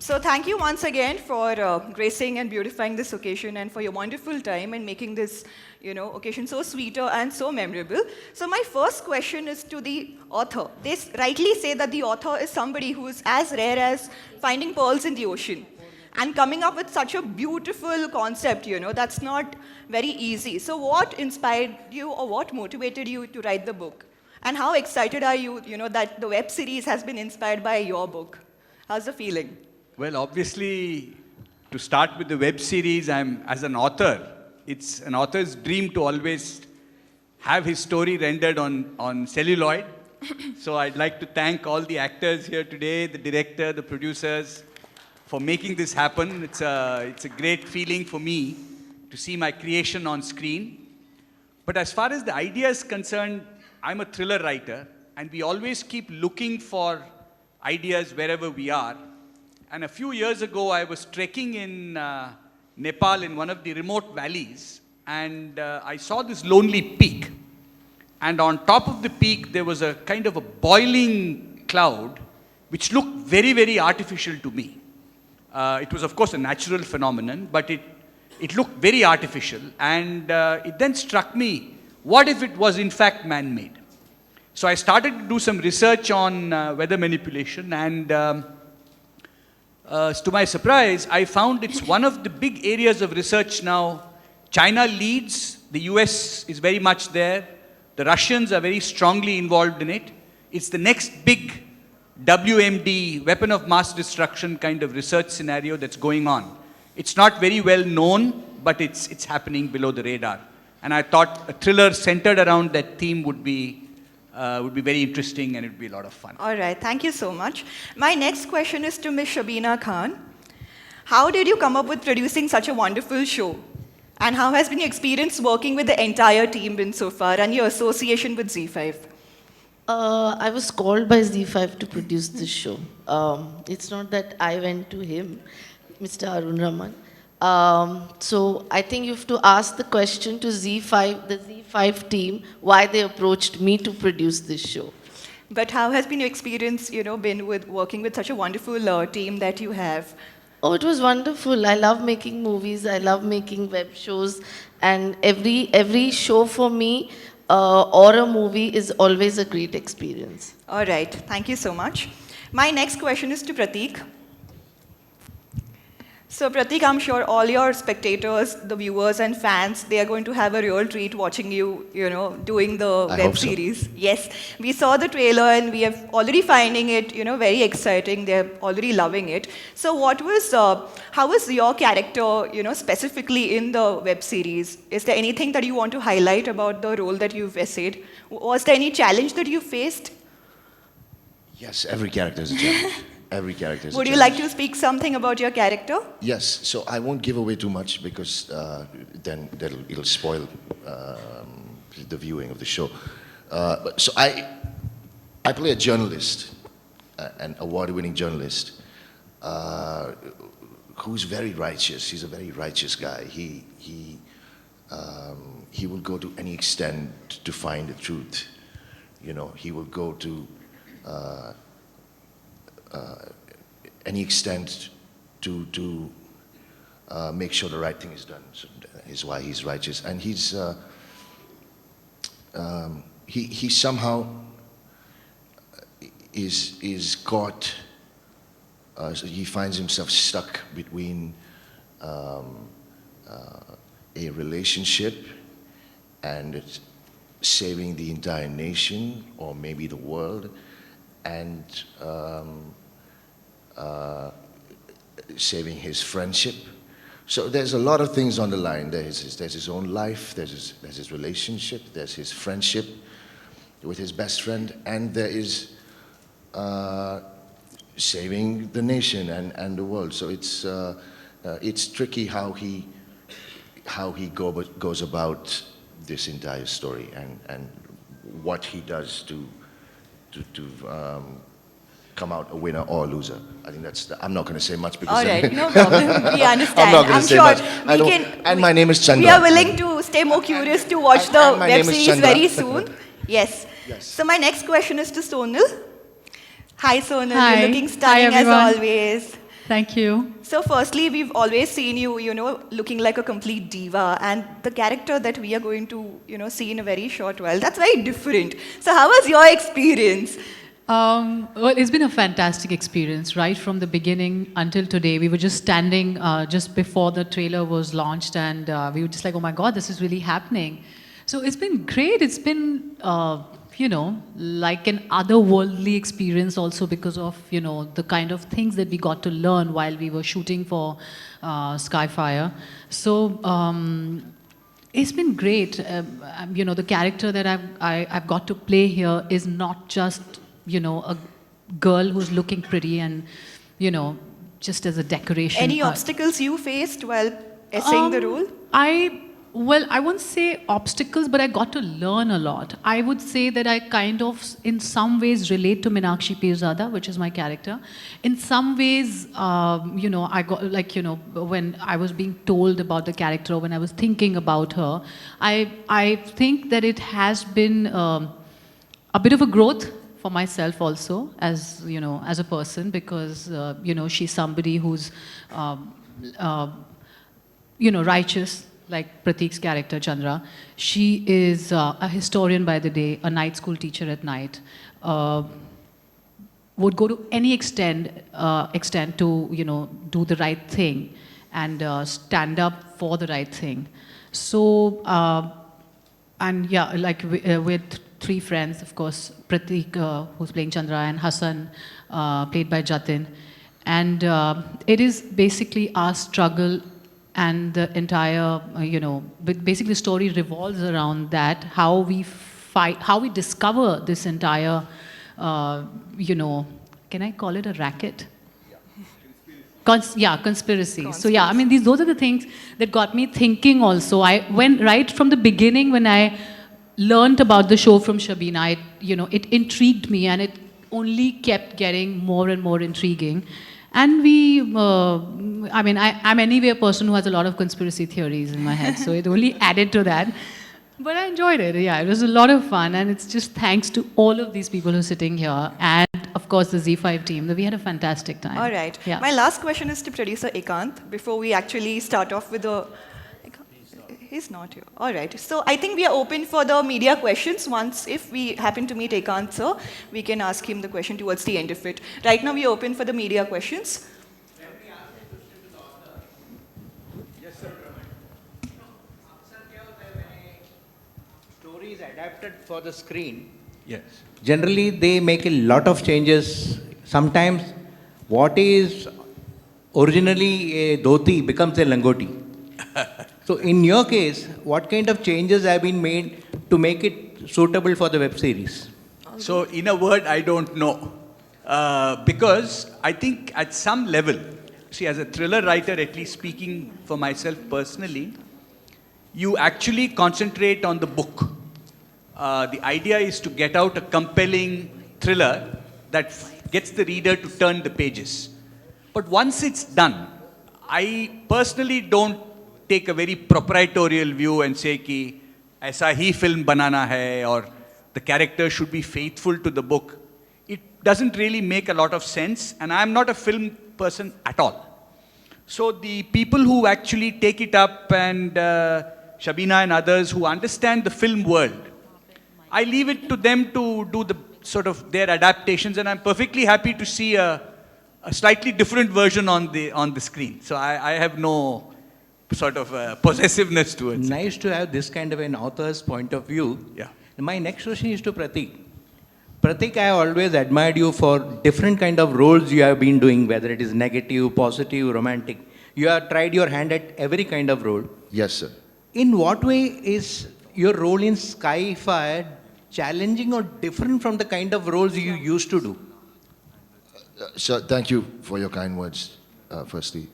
So thank you once again for gracing and beautifying this occasion and for your wonderful time and making this, occasion so sweeter and so memorable. So my first question is to the author. They rightly say that the author is somebody who is as rare as finding pearls in the ocean. And coming up with such a beautiful concept, that's not very easy. So what inspired you or what motivated you to write the book? And how excited are you, that the web series has been inspired by your book? How's the feeling? Well, obviously, to start with the web series, as an author, it's an author's dream to always have his story rendered on celluloid. So I'd like to thank all the actors here today, the director, the producers, for making this happen. It's a great feeling for me to see my creation on screen. But as far as the idea is concerned, I'm a thriller writer, and we always keep looking for ideas wherever we are. And a few years ago, I was trekking in Nepal in one of the remote valleys, and I saw this lonely peak. And on top of the peak, there was a kind of a boiling cloud, which looked very, very artificial to me. It was, of course, a natural phenomenon, but it looked very artificial. And it then struck me, what if it was, in fact, man-made? So I started to do some research on weather manipulation, and to my surprise, I found it's one of the big areas of research now. China leads, the US is very much there, the Russians are very strongly involved in it. It's the next big WMD, weapon of mass destruction kind of research scenario that's going on. It's not very well known, but it's happening below the radar. And I thought a thriller centered around that theme would be very interesting, and it would be a lot of fun. All right, thank you so much. My next question is to Ms. Shabina Khan. How did you come up with producing such a wonderful show? And how has been your experience working with the entire team been so far and your association with Zee5? I was called by Zee5 to produce this show. It's not that I went to him, Mr. Arun Raman. So I think you have to ask the question to Zee5, the Zee5 team, why they approached me to produce this show. But how has been your experience, been with working with such a wonderful team that you have? Oh, it was wonderful. I love making movies. I love making web shows. And every show for me or a movie is always a great experience. All right. Thank you so much. My next question is to Prateek. So Prateek, I'm sure all your spectators, the viewers and fans, they are going to have a real treat watching you, doing the web series. So. Yes, we saw the trailer and we are already finding it, very exciting. They're already loving it. So how was your character, specifically in the web series? Is there anything that you want to highlight about the role that you've essayed? Was there any challenge that you faced? Yes, every character is a challenge. Every character is a Would you challenge. like to speak something about your character? Yes, so I won't give away too much because then it'll spoil the viewing of the show. So I play a journalist, an award-winning journalist, who's very righteous. He's a very righteous guy. He will go to any extent to find the truth. He will go to any extent to make sure the right thing is done. So that is why he's righteous, and he somehow is caught. So he finds himself stuck between a relationship and saving the entire nation or maybe the world, and saving his friendship. So there's a lot of things on the line. There's his own life, there's his relationship, there's his friendship with his best friend, and there is saving the nation and the world. So it's tricky how he goes about this entire story and what he does to come out a winner or a loser. I think I'm not going to say much because... All right, no problem. We understand. I'm not going to say much. And my name is Chandra. We are willing to stay more curious to watch the web series very soon. Yes. So my next question is to Sonal. Hi Sonal, Hi. you're looking stunning as always. Thank you. So firstly, we've always seen you, looking like a complete diva, and the character that we are going to, see in a very short while, that's very different. So how was your experience? Well, it's been a fantastic experience, right from the beginning until today. We were just standing just before the trailer was launched, and we were just like, oh my God, this is really happening. So it's been great. It's been, like an otherworldly experience also because of, the kind of things that we got to learn while we were shooting for SKYFIRE. So it's been great. The character that I've got to play here is not just, a girl who's looking pretty and, just as a decoration. Any obstacles you faced while essaying the role? I won't say obstacles, but I got to learn a lot. I would say that I kind of, in some ways, relate to Meenakshi Pirzada, which is my character. In some ways, I got, when I was being told about the character, when I was thinking about her, I think that it has been a bit of a growth for myself also, as, as a person, because, she's somebody who's, righteous, like Pratik's character, Chandra. She is a historian by the day, a night school teacher at night. Would go to any extent to, do the right thing and stand up for the right thing. So, and yeah, like with three friends, of course, Pratik, who's playing Chandra, and Hassan, played by Jatin. And it is basically our struggle, and the entire, basically the story revolves around that, how we fight, how we discover this entire, can I call it a racket? Conspiracy. So yeah, I mean, those are the things that got me thinking also. Right from the beginning, when I learned about the show from Shabina, it intrigued me, and it only kept getting more and more intriguing. And I'm anyway a person who has a lot of conspiracy theories in my head, so it only added to that. But I enjoyed it, yeah, it was a lot of fun, and it's just thanks to all of these people who are sitting here, and of course the Zee5 team, that we had a fantastic time. All right. Yeah. My last question is to producer Ekant, before we actually start off with the... He's not here. All right. So I think we are open for the media questions. Once, if we happen to meet Ekant sir, we can ask him the question towards the end of it. Right now, we are open for the media questions. Can we ask a question to the author? Yes, sir. Stories adapted for the screen, Yes. generally they make a lot of changes. Sometimes what is originally a dhoti becomes a langoti. So in your case, what kind of changes have been made to make it suitable for the web series? So in a word, I don't know. Because I think at some level, see, as a thriller writer, at least speaking for myself personally, you actually concentrate on the book. The idea is to get out a compelling thriller that gets the reader to turn the pages. But once it's done, I personally don't take a very proprietorial view and say ki aisa hi film banana hai, or the character should be faithful to the book. It doesn't really make a lot of sense, and I'm not a film person at all. So the people who actually take it up, and Shabina and others who understand the film world, I leave it to them to do the sort of their adaptations, and I'm perfectly happy to see a slightly different version on the screen. So I have no sort of possessiveness towards it. Nice to have this kind of an author's point of view. Yeah. My next question is to Pratik. Pratik, I always admired you for different kind of roles you have been doing, whether it is negative, positive, romantic. You have tried your hand at every kind of role. Yes, sir. In what way is your role in SKYFIRE challenging or different from the kind of roles you used to do? Sir, thank you for your kind words, firstly.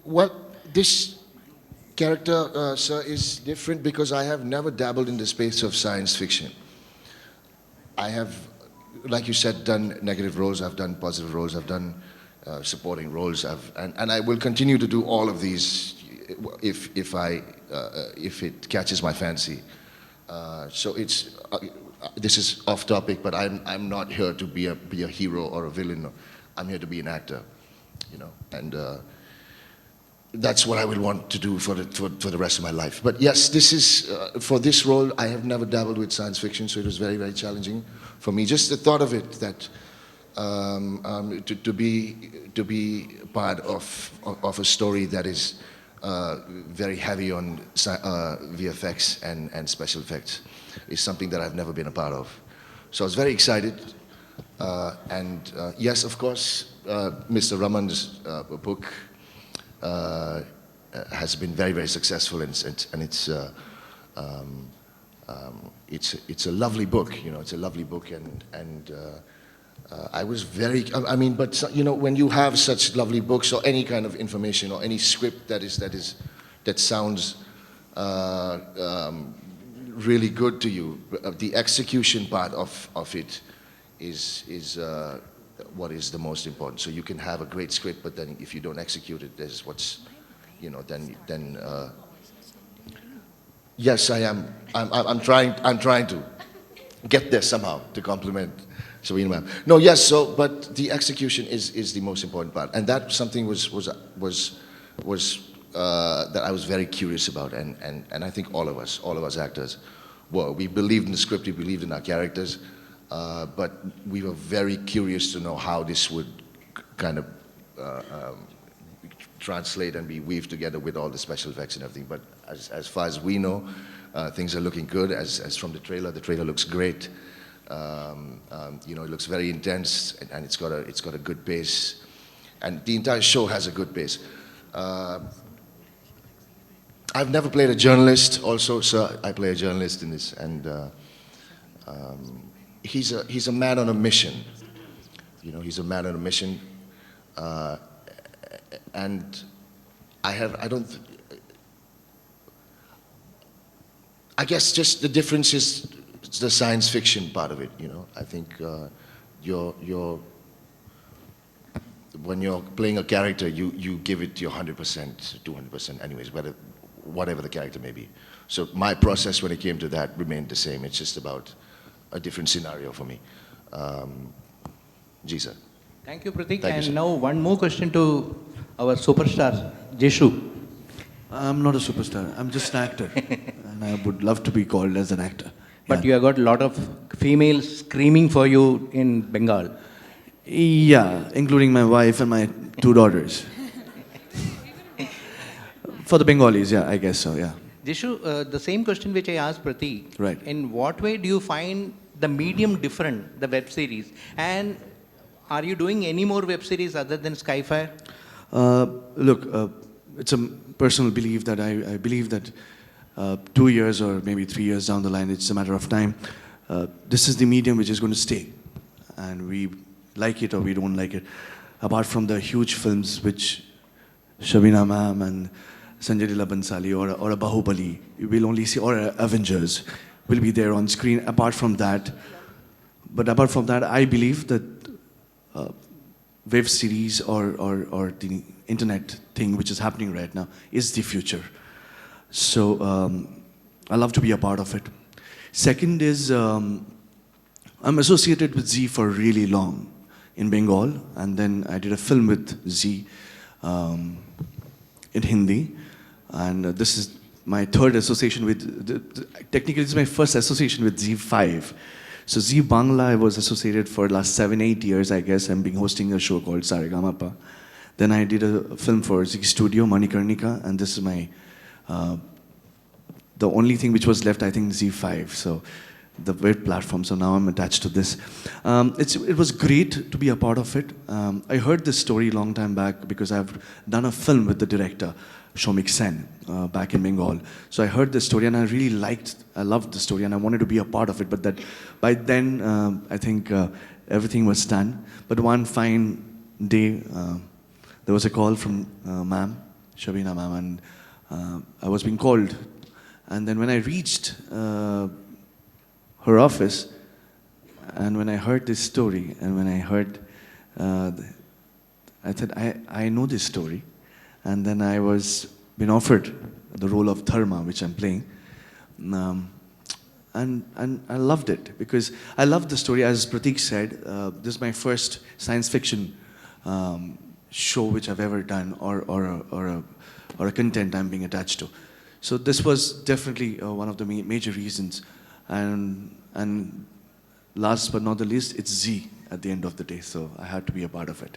Well, this character, sir, is different because I have never dabbled in the space of science fiction. I have, like you said, done negative roles, I've done positive roles, I've done supporting roles, and I will continue to do all of these if it catches my fancy. So it's, this is off topic, but I'm not here to be a hero or a villain. I'm here to be an actor, you know, and that's what I will want to do for the rest of my life. But yes, this is for this role. I have never dabbled with science fiction, so it was very, very challenging for me. Just the thought of it, that to be part of a story that is very heavy on VFX and special effects is something that I've never been a part of. So I was very excited. And yes, of course, Mr. Raman's book has been very, very successful, and it's a lovely book. You know, it's a lovely book, and I was very. I mean, but you know, when you have such lovely books or any kind of information or any script that sounds really good to you, the execution part of it is what is the most important. So you can have a great script, but then if you don't execute it, there's what's, you know, then yes, I am. I'm trying to get there somehow to compliment Shabina ma'am. No, yes. So, but the execution is the most important part, and that something was that I was very curious about, and I think all of us actors, well, we believed in the script, we believed in our characters. But we were very curious to know how this would kind of translate and be weaved together with all the special effects and everything. But as far as we know, things are looking good. As from the trailer looks great. You know, it looks very intense, and it's got a good pace, and the entire show has a good pace. I've never played a journalist. Also, so I play a journalist in this, and. He's a man on a mission. You know, he's a man on a mission, and I guess just the difference is the science fiction part of it. You know, I think when you're playing a character, you give it your 100%, 200%, anyways, whatever the character may be. So my process when it came to that remained the same. It's just about a different scenario for me. Zee5. Thank you, Pratik. Thank you, And sir. now one more question to our superstar, Jeshu. I'm not a superstar. I'm just an actor. And I would love to be called as an actor. But you have got a lot of females screaming for you in Bengal. Yeah, including my wife and my 2 daughters. For the Bengalis, yeah, I guess so, yeah. Jeshu, the same question which I asked Pratik. Right. In what way do you find the medium different, the web series? And are you doing any more web series other than SKYFIRE? Look, it's a personal belief that I believe that 2 years or maybe 3 years down the line, it's a matter of time. This is the medium which is going to stay. And we like it or we don't like it. Apart from the huge films which Shabina ma'am and Sanjay Leela Bansali or a Bahubali, you will only see, or Avengers will be there on screen. Apart from that, I believe that web series or the internet thing which is happening right now is the future. So I love to be a part of it. Second is I'm associated with Zee for really long in Bengal, and then I did a film with Zee in Hindi. And this is my third association with, technically it's my first association with Zee5. So Zee Bangla, I was associated for the last 7-8 years, I guess. I'm being hosting a show called Saregamapa. Then I did a film for Zee Studio, Manikarnika, and this is my, the only thing which was left, I think, Zee5. So the web platform, so now I'm attached to this. It was great to be a part of it. I heard this story a long time back because I've done a film with the director, Shomik Sen, back in Bengal. So I heard this story and I loved the story and I wanted to be a part of it. But that by then, I think everything was done. But one fine day, there was a call from ma'am, Shabina ma'am, and I was being called. And then when I reached her office, and when I heard this story, and when I heard, I said, I know this story. And then I was been offered the role of Dharma, which I'm playing. and I loved it because I loved the story. As Pratik said, this is my first science fiction show which I've ever done, or a content I'm being attached to. So this was definitely one of the major reasons, and last but not the least, it's Z at the end of the day. So I had to be a part of it.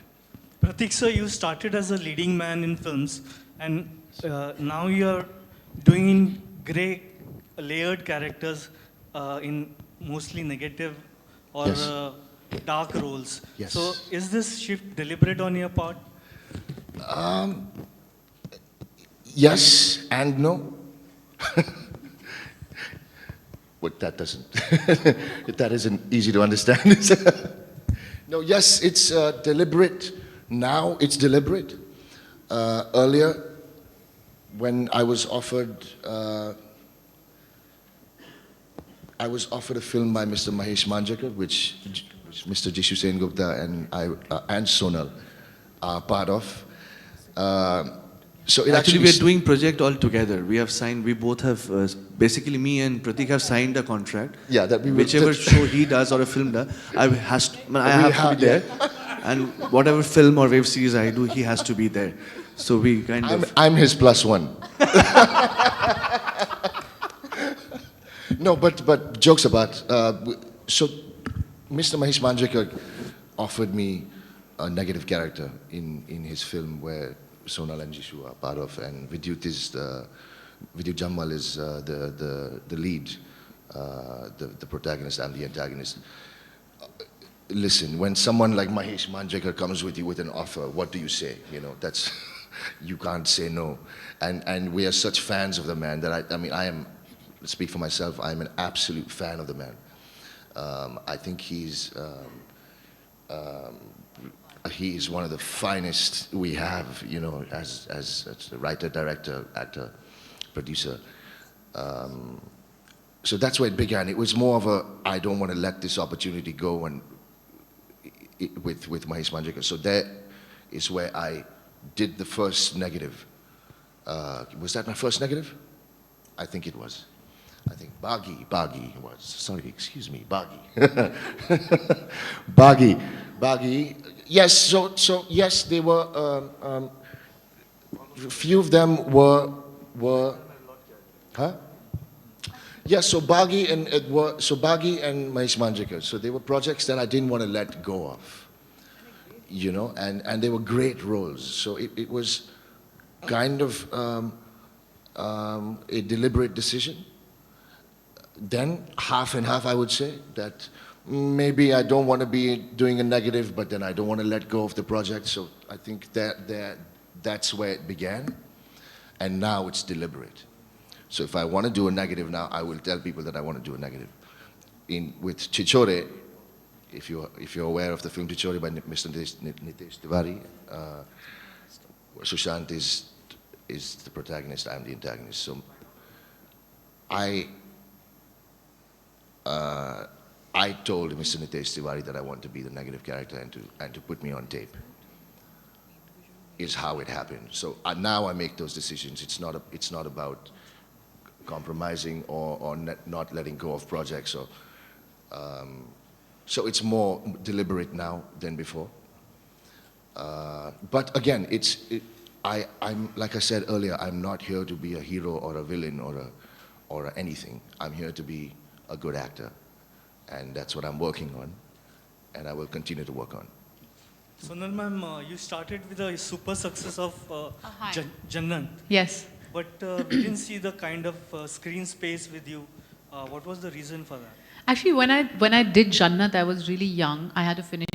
Pratik sir, you started as a leading man in films, and now you're doing in great layered characters in mostly negative or Yes. dark roles. Yes. So is this shift deliberate on your part? Yes and no. But that doesn't, that isn't easy to understand. No, yes, it's deliberate. Now it's deliberate. Earlier, when I was offered a film by Mr. Mahesh Manjrekar, which Mr. Jishu Sen Gupta and Sonal are part of. So it Actually, actually we are doing project all together. We have signed. We both have basically me and Pratik have signed a contract. Yeah, that we will- whichever show he does or a film does, I have to be there, and whatever film or web series I do, he has to be there. So we kind of. I'm his +1. No, but jokes apart. So, Mr. Mahesh Manjrekar offered me a negative character in his film where Sonal and Jishu are part of, and Vidyut Jammal is the lead, the protagonist. I'm the antagonist. Listen, when someone like Mahesh Manjrekar comes with you with an offer, what do you say? You know, that's you can't say no. And we are such fans of the man that I am. Speak for myself. I'm an absolute fan of the man. I think he's one of the finest we have, you know, as a writer, director, actor, producer. So that's where it began. It was more of a, I don't want to let this opportunity go, and with Mahesh Manjrekar. So that is where I did the first negative. Was that my first negative? I think it was. I think Baghi was. Sorry, excuse me, Baghi. Baghi. Yes, so yes, they were. A few of them were. Huh? Yes, so Baghi and Mahesh Manjrekar. So they were projects that I didn't want to let go of. You know, and they were great roles. So it was kind of a deliberate decision. Then half and half, I would say, that maybe I don't want to be doing a negative, but then I don't want to let go of the project. So I think that's where it began, and now it's deliberate. So if I want to do a negative now, I will tell people that I want to do a negative. With Chichore, if you're aware of the film Chichore by Mr. Nitesh Tiwari, Sushant is the protagonist, I'm the antagonist. So I told Mr. Nitesh Tiwari that I want to be the negative character and to put me on tape. Is how it happened. So now I make those decisions. It's not about compromising or not letting go of projects. So it's more deliberate now than before. But again, I'm like I said earlier, I'm not here to be a hero or a villain or anything. I'm here to be a good actor, and that's what I'm working on, and I will continue to work on. Sonal ma'am, you started with a super success of Jannat, Yes. but we didn't see the kind of screen space with you. What was the reason for that? Actually, when I did Jannat, I was really young. I had to finish